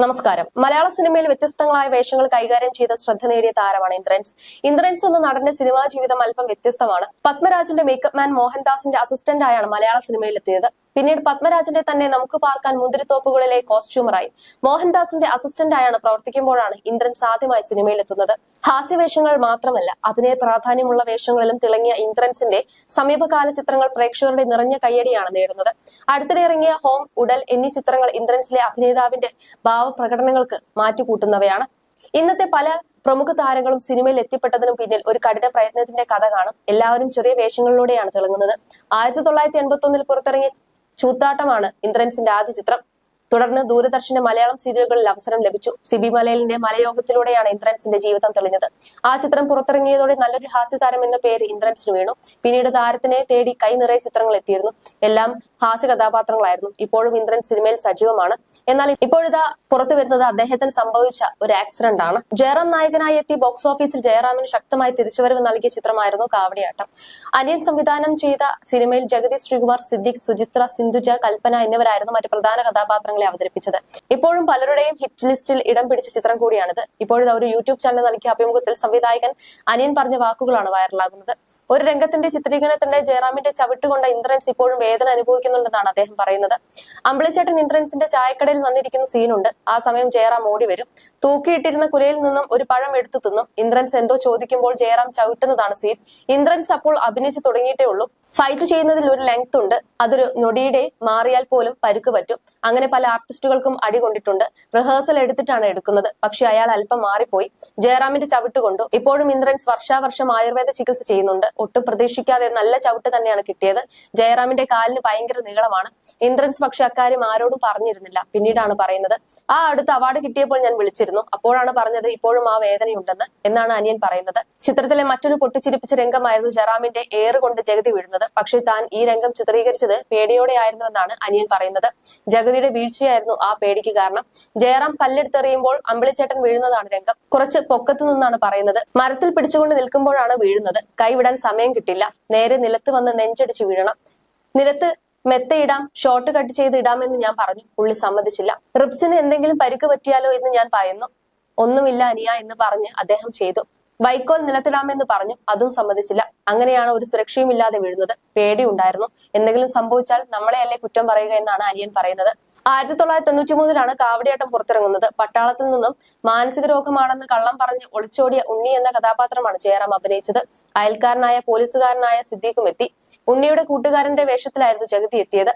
നമസ്കാരം. മലയാള സിനിമയിൽ വ്യത്യസ്തങ്ങളായ വേഷങ്ങൾ കൈകാര്യം ചെയ്ത ശ്രദ്ധ നേടിയ താരമാണ് ഇന്ദ്രൻസ്. ഇന്ദ്രൻസ് എന്ന നടന്റെ സിനിമാ ജീവിതം അല്പം വ്യത്യസ്തമാണ്. പത്മരാജന്റെ മേക്കപ്പ് മാൻ മോഹൻദാസിന്റെ അസിസ്റ്റന്റ് ആയാണ് മലയാള സിനിമയിൽ എത്തിയത്. പിന്നീട് പത്മരാജന്റെ തന്നെ നമുക്ക് പാർക്കാൻ മുന്തിരിത്തോപ്പുകളിലെ കോസ്റ്റ്യൂമറായി മോഹൻദാസിന്റെ അസിസ്റ്റന്റ് ആയാണ് പ്രവർത്തിക്കുമ്പോഴാണ് ഇന്ദ്രൻസ് ആദ്യമായി സിനിമയിലെത്തുന്നത്. ഹാസ്യവേഷങ്ങൾ മാത്രമല്ല, അഭിനയ പ്രാധാന്യമുള്ള വേഷങ്ങളിലും തിളങ്ങിയ ഇന്ദ്രൻസിന്റെ സമീപകാല ചിത്രങ്ങൾ പ്രേക്ഷകരുടെ നിറഞ്ഞ കയ്യടിയാണ് നേടുന്നത്. അടുത്തിടെ ഇറങ്ങിയ ഹോം, ഉടൽ എന്നീ ചിത്രങ്ങൾ ഇന്ദ്രൻസിലെ അഭിനേതാവിന്റെ ഭാവപ്രകടനങ്ങൾക്ക് മാറ്റുകൂട്ടുന്നവയാണ്. ഇന്നത്തെ പല പ്രമുഖ താരങ്ങളും സിനിമയിൽ എത്തിപ്പെട്ടതിനും പിന്നിൽ ഒരു കഠിന പ്രയത്നത്തിന്റെ കഥ കാണും. എല്ലാവരും ചെറിയ വേഷങ്ങളിലൂടെയാണ് തിളങ്ങുന്നത്. 1981 പുറത്തിറങ്ങിയ ചൂത്താട്ടമാണ് ഇന്ദ്രൻസിന്റെ ആദ്യ ചിത്രം. തുടർന്ന് ദൂരദർശന്റെ മലയാളം സീരിയലുകളിൽ അവസരം ലഭിച്ചു. സിബി മലയിലിന്റെ മലയോഗത്തിലൂടെയാണ് ഇന്ദ്രൻസിന്റെ ജീവിതം തെളിഞ്ഞത്. ആ ചിത്രം പുറത്തിറങ്ങിയതോടെ നല്ലൊരു ഹാസ്യതാരം എന്ന പേര് ഇന്ദ്രൻസിന് വീണു. പിന്നീട് താരത്തിനെ തേടി കൈ നിറയെ ചിത്രങ്ങൾ എത്തിയിരുന്നു. എല്ലാം ഹാസ്യ കഥാപാത്രങ്ങളായിരുന്നു. ഇപ്പോഴും ഇന്ദ്രൻസ് സിനിമയിൽ സജീവമാണ്. എന്നാൽ ഇപ്പോഴിതാ പുറത്തു വരുന്നത് അദ്ദേഹത്തിന് സംഭവിച്ച ഒരു ആക്സിഡന്റ് ആണ്. ജയറാം നായകനായി എത്തി ബോക്സ് ഓഫീസിൽ ജയറാമിന് ശക്തമായി തിരിച്ചുവരവ് നൽകിയ ചിത്രമായിരുന്നു കാവടിയാട്ടം. അനിയൻ സംവിധാനം ചെയ്ത സിനിമയിൽ ജഗതി ശ്രീകുമാർ, സിദ്ദിഖ്, സുചിത്ര, സിന്ധുജ, കൽപ്പന എന്നിവരായിരുന്നു മറ്റ് പ്രധാന കഥാപാത്രങ്ങൾ അവതരിപ്പിച്ചത്. ഇപ്പോഴും പലരുടെയും ഹിറ്റ് ലിസ്റ്റിൽ ഇടം പിടിച്ച ചിത്രം കൂടിയാണിത്. ഇപ്പോഴത്തെ ഒരു യൂട്യൂബ് ചാനൽ നൽകിയ അഭിമുഖത്തിൽ സംവിധായകൻ അനിയൻ പറഞ്ഞ വാക്കുകളാണ് വൈറലാകുന്നത്. ഒരു രംഗത്തിന്റെ ചിത്രീകരണത്തിന്റെ ജയറാമിന്റെ ചവിട്ടുകൊണ്ട ഇന്ദ്രൻസ് ഇപ്പോഴും വേദന അനുഭവിക്കുന്നുണ്ടെന്നാണ് അദ്ദേഹം പറയുന്നത്. അമ്പിളിച്ചേട്ടൻ ഇന്ദ്രൻസിന്റെ ചായക്കടയിൽ വന്നിരിക്കുന്ന സീനുണ്ട്. ആ സമയം ജയറാം ഓടി വരും. തൂക്കിയിട്ടിരുന്ന കുലയിൽ നിന്നും ഒരു പഴം എടുത്തു തിന്നും. ഇന്ദ്രൻസ് എന്തോ ചോദിക്കുമ്പോൾ ജയറാം ചവിട്ടുന്നതാണ് സീൻ. ഇന്ദ്രൻസ് അപ്പോൾ അഭിനയിച്ചു തുടങ്ങിയിട്ടേ ഉള്ളൂ. ഫൈറ്റ് ചെയ്യുന്നതിൽ ഒരു ലെങ്ത് ഉണ്ട്. അതൊരു നൊടിയുടെ മാറിയാൽ പോലും പരുക്ക് പറ്റും. അങ്ങനെ പല ആർട്ടിസ്റ്റുകൾക്കും അടികൊണ്ടിട്ടുണ്ട്. റിഹേഴ്സൽ എടുത്തിട്ടാണ് എടുക്കുന്നത്. പക്ഷെ അയാൾ അല്പം മാറിപ്പോയി. ജയറാമിന്റെ ചവിട്ട് കൊണ്ടു. ഇപ്പോഴും ഇന്ദ്രൻസ് വർഷാവർഷം ആയുർവേദ ചികിത്സ ചെയ്യുന്നുണ്ട്. ഒട്ടും പ്രതീക്ഷിക്കാതെ നല്ല ചവിട്ട് തന്നെയാണ് കിട്ടിയത്. ജയറാമിന്റെ കാലിന് ഭയങ്കര നീളമാണ്. ഇന്ദ്രൻസ് പക്ഷെ അക്കാര്യം ആരോടും പറഞ്ഞിരുന്നില്ല. പിന്നീടാണ് പറയുന്നത്. ആ അടുത്ത അവാർഡ് കിട്ടിയപ്പോൾ ഞാൻ വിളിച്ചിരുന്നു. അപ്പോഴാണ് പറഞ്ഞത് ഇപ്പോഴും ആ വേദനയുണ്ടെന്ന് എന്നാണ് അനിയൻ പറയുന്നത്. ചിത്രത്തിലെ മറ്റൊരു പൊട്ടിച്ചിരിപ്പിച്ച രംഗമായിരുന്നു ജയറാമിന്റെ ഏറുകൊണ്ട് ജഗതി വീഴുന്നത്. പക്ഷെ താൻ ഈ രംഗം ചിത്രീകരിച്ചത് പേടിയോടെ ആയിരുന്നുവെന്നാണ് അനിയൻ പറയുന്നത്. ജഗതിയുടെ വീഴ്ചയായിരുന്നു ആ പേടിക്ക് കാരണം. ജയറാം കല്ലെടുത്തെറിയുമ്പോൾ അമ്പിളിച്ചേട്ടൻ വീഴുന്നതാണ് രംഗം. കുറച്ച് പൊക്കത്ത് നിന്നാണ് പറയുന്നത്. മരത്തിൽ പിടിച്ചുകൊണ്ട് നിൽക്കുമ്പോഴാണ് വീഴുന്നത്. കൈവിടാൻ സമയം കിട്ടില്ല. നേരെ നിലത്ത് വന്ന് നെഞ്ചടിച്ച് വീഴണം. നിലത്ത് മെത്തയിടാം, ഷോർട്ട് കട്ട് ചെയ്ത് ഇടാമെന്ന് ഞാൻ പറഞ്ഞു. പുള്ളി സമ്മതിച്ചില്ല. റിബ്സിന് എന്തെങ്കിലും പരിക്ക് പറ്റിയാലോ എന്ന് ഞാൻ പറയുന്നു. ഒന്നുമില്ല അനിയ എന്ന് പറഞ്ഞ് അദ്ദേഹം ചെയ്തു. വൈക്കോൽ നിലത്തിടാമെന്ന് പറഞ്ഞു. അതും സമ്മതിച്ചില്ല. അങ്ങനെയാണ് ഒരു സുരക്ഷയും ഇല്ലാതെ വീഴുന്നത്. പേടിയുണ്ടായിരുന്നു. എന്തെങ്കിലും സംഭവിച്ചാൽ നമ്മളെയല്ലേ കുറ്റം പറയുക എന്നാണ് അനിയൻ പറയുന്നത്. 1993 കാവടിയാട്ടം പുറത്തിറങ്ങുന്നത്. പട്ടാളത്തിൽ നിന്നും മാനസിക രോഗമാണെന്ന് കള്ളം പറഞ്ഞ് ഒളിച്ചോടിയ ഉണ്ണി എന്ന കഥാപാത്രമാണ് ജയറാം അഭിനയിച്ചത്. അയൽക്കാരനായ പോലീസുകാരനായ സിദ്ദീഖും എത്തി. ഉണ്ണിയുടെ കൂട്ടുകാരന്റെ വേഷത്തിലായിരുന്നു ജഗതി എത്തിയത്.